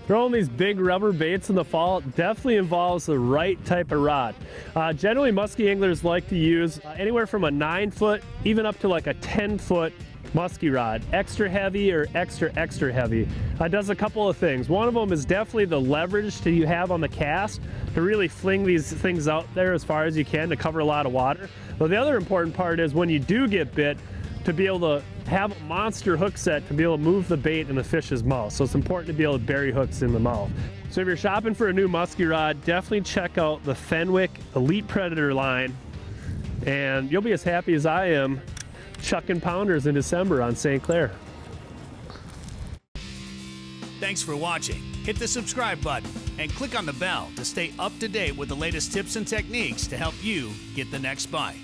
Throwing these big rubber baits in the fall definitely involves the right type of rod. Generally, muskie anglers like to use anywhere from a 9-foot, even up to like a 10-foot muskie rod. Extra heavy or extra heavy. It does a couple of things. One of them is definitely the leverage that you have on the cast to really fling these things out there as far as you can to cover a lot of water. But the other important part is when you do get bit, to be able to have a monster hook set to be able to move the bait in the fish's mouth. So it's important to be able to bury hooks in the mouth. So if you're shopping for a new muskie rod, definitely check out the Fenwick Elite Predator line, and you'll be as happy as I am chucking pounders in December on St. Clair. Thanks for watching. Hit the subscribe button and click on the bell to stay up to date with the latest tips and techniques to help you get the next bite.